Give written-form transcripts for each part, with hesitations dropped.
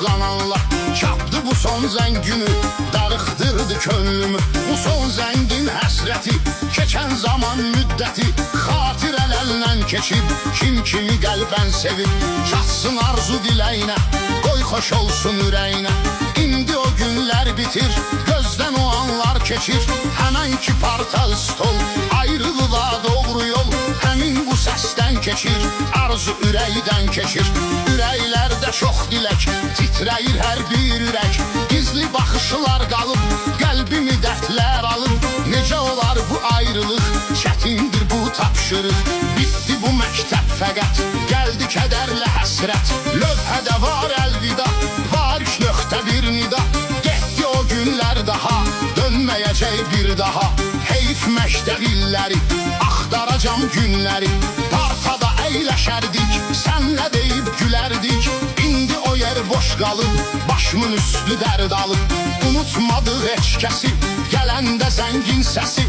qananlar. Çapdı bu son zəngini, darıxdırdı könlümü. Bu son zəngin həsrəti, keçən zaman müddəti xatirələrlə keçib, kim kimi qəlbən sevib. Çatsın arzu diləyinə, qoy xoş olsun ürəyinə. İndi o günlər bitir, gözdən o anlar keçir. Həmən ki partal stol, ayrılığa doğru yol. Həmin bu səsdən keçir, arzu ürəkdən keçir. Ürəklərdə çox dilək, titrəyir hər bir ürək. Gizli baxışlar qalıb, qəlbimi dərdlər alıb. Necə olar bu ayrılıq, çətindir bu tapşırıq. Bitdi bu məktəb fəqət, gəldi kədərlə həsrət. Lövhədə var əlvida, var 3.1 nida. Getdi o günlər daha, dönməyəcək bir daha. Heyf məktəb illəri, axtaracam günləri. Partada əyləşərdik, sənlə deyib gülərdik. İndi o yer boş qalıb, başımın üstü dərd alıb. Unutmadıq heç kəsi, gələndə zəngin səsi.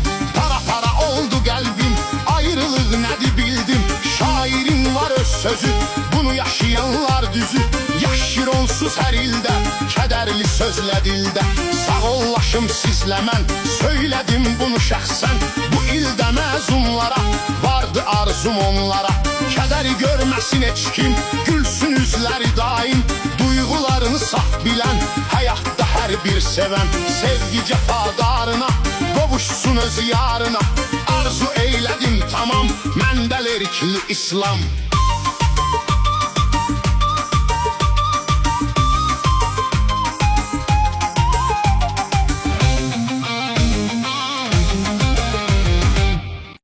Para oldu qəlbim, ayrılıq nədir bildim. Şairin var öz sözü, bunu yaşayanlar düzü. Yaşır onsuz hər ildə, kədərli sözlə dildə. Sağ ollaşım sizlə mən, söylədim bunu şəxsən. Bu ildə məzunlara, vardı arzum onlara. Kədəri görməsin heç kim, gülsün üzləri daim. Duyğularını saf bilən, həyatda hər bir sevən. Sevgi cəfadarına, qovuşsun öz yarına. Arzu eylədim tamam, məndə lirikli İslam.